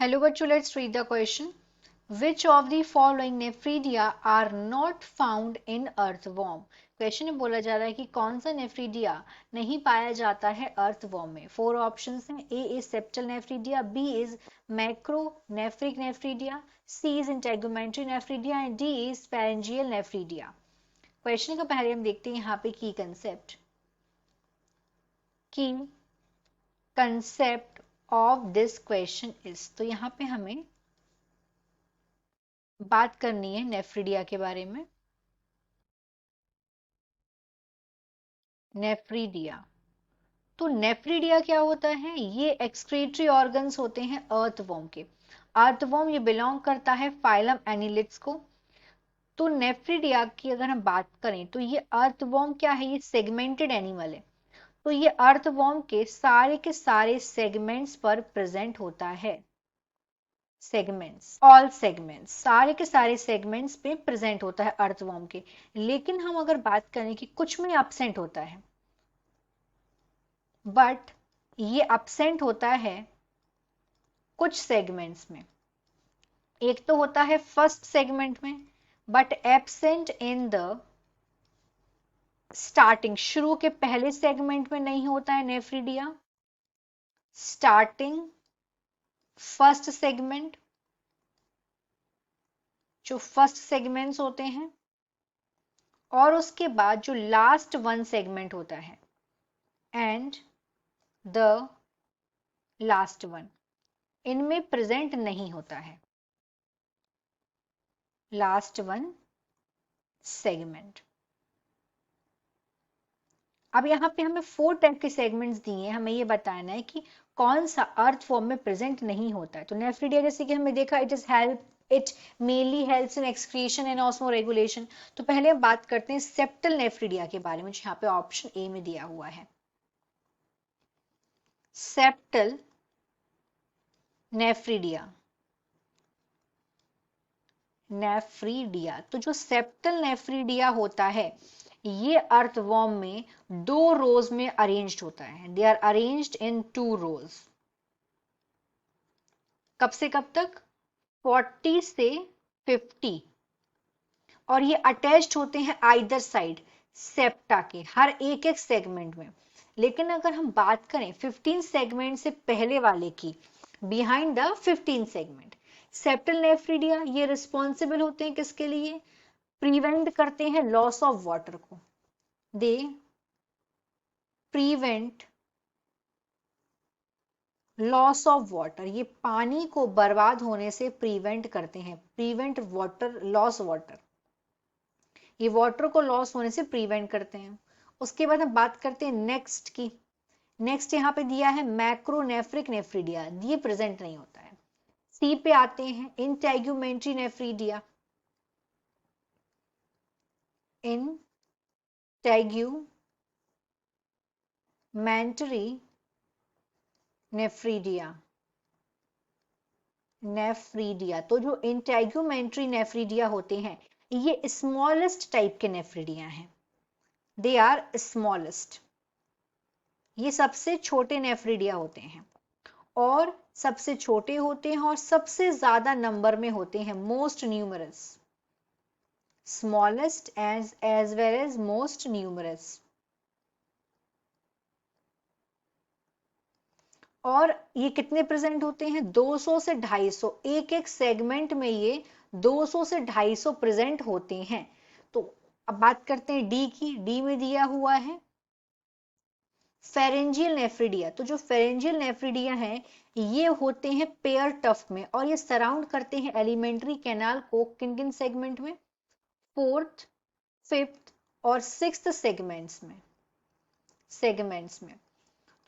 Hello बच्चों, let's read the question. Which of the following nephridia are not found in earthworm? Question में बोला जा रहा है कि कौन सा नेफ्रीडिया नहीं पाया जाता है अर्थवॉर्म में. फोर ऑप्शंस हैं. A is septal nephridia, B is macronephric nephridia, C is integumentary nephridia and D is pharyngeal nephridia. Question का पहले हम देखते हैं यहाँ पे की concept of this question is. तो यहाँ पे हमें बात करनी है नेफ्रीडिया के बारे में. नेफ्रीडिया, तो नेफ्रीडिया क्या होता है? ये एक्सक्रीटरी ऑर्गन्स होते हैं अर्थवॉर्म के. अर्थवॉर्म ये बिलोंग करता है फाइलम एनिलिड्स को. तो नेफ्रीडिया की अगर हम बात करें तो ये अर्थवॉर्म क्या है? ये सेगमेंटेड एनिमल है. तो ये अर्थवॉर्म के सारे सेगमेंट्स पर प्रेजेंट होता है. सेगमेंट्स, ऑल सेगमेंट्स, सारे के सारे सेगमेंट्स पे प्रेजेंट होता है अर्थवॉर्म के. लेकिन हम अगर बात करें कि कुछ में एब्सेंट होता है, बट ये एब्सेंट होता है कुछ सेगमेंट्स में. एक तो होता है फर्स्ट सेगमेंट में, but absent in the starting, शुरू के पहले सेगमेंट में नहीं होता है नेफ्रीडिया. स्टार्टिंग फर्स्ट सेगमेंट, जो फर्स्ट सेगमेंट्स होते हैं, और उसके बाद जो लास्ट वन सेगमेंट होता है एंड द लास्ट वन, इनमें प्रेजेंट नहीं होता है लास्ट वन सेगमेंट. अब यहाँ पे हमें 4 टाइप के सेगमेंट्स दिए हैं. हमें ये बताना है कि कौन सा अर्थवॉर्म में प्रेजेंट नहीं होता है. तो नेफ्रीडिया जैसे कि हमने देखा, it mainly helps in excretion and osmo regulation. तो पहले हम बात करते हैं सेप्टल नेफ्रीडिया के बारे में, जो यहाँ पे ऑप्शन ए में दिया हुआ है. सेप्टल नेफ्रीडिया, तो जो सेप्टल नेफ्रीडिया होता है, ये अर्थवॉर्म में 2 रोज में अरेंज्ड होता है. दे आर अरेंज्ड इन 2 रोज. कब से कब तक? 40 से 50. और ये अटैच्ड होते हैं आइदर साइड सेप्टा के, हर एक एक सेगमेंट में. लेकिन अगर हम बात करें 15 सेगमेंट से पहले वाले की, behind the 15 segment, septal nephridia ये रिस्पॉन्सिबल होते हैं किसके लिए? प्रिवेंट करते हैं लॉस ऑफ वाटर को. They prevent loss of water, ये पानी को बर्बाद होने से प्रिवेंट करते हैं. प्रिवेंट वाटर लॉस, वाटर, ये वाटर को लॉस होने से प्रिवेंट करते हैं. उसके बाद हम बात करते हैं नेक्स्ट की. नेक्स्ट यहाँ पे दिया है मैक्रोनेफ्रिक नेफ्रीडिया, ये प्रेजेंट नहीं होता है. सी पे आते हैं इंटेगुमेंट्री नेफ्रीडिया. इंटेगुमेंट्री नेफ्रीडिया, तो जो इंटेगुमेंट्री नेफ्रीडिया होते हैं, ये स्मॉलेस्ट टाइप के नेफ्रीडिया हैं. दे आर स्मॉलेस्ट, ये सबसे छोटे नेफ्रीडिया होते हैं, और सबसे छोटे होते हैं और सबसे ज्यादा नंबर में होते हैं. Most numerous, smallest as well as most numerous. और ये कितने प्रेजेंट होते हैं? 200 से 250, एक एक सेगमेंट में ये 200 से 250 प्रेजेंट होते हैं. तो अब बात करते हैं डी की. डी में दिया हुआ है फेरेंजियल नेफ्रीडिया. तो जो फेरेंजियल नेफ्रीडिया है, ये होते हैं पेयर टफ्ट में, और ये सराउंड करते हैं एलिमेंट्री कैनाल को. किन किन सेगमेंट में? 4th, 5th और 6th सेगमेंट्स में.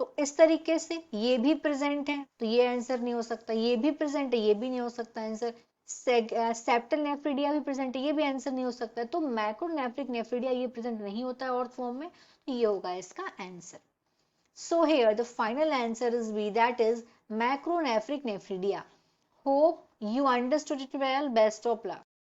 तो इस तरीके से ये भी प्रेजेंट है, तो ये आंसर नहीं हो सकता. ये भी प्रेजेंट है, ये भी नहीं हो सकता आंसर. सेप्टल नेफ्रीडिया भी प्रेजेंट है, ये भी आंसर नहीं हो सकता. तो मैक्रोनेफ्रिक नेफ्रीडिया ये प्रेजेंट नहीं होता है ऑर्थवॉर्म में, तो ये होगा इसका answer. So here the final answer is B, that is macronephric nephridia. Hope you understood it well. Best of luck.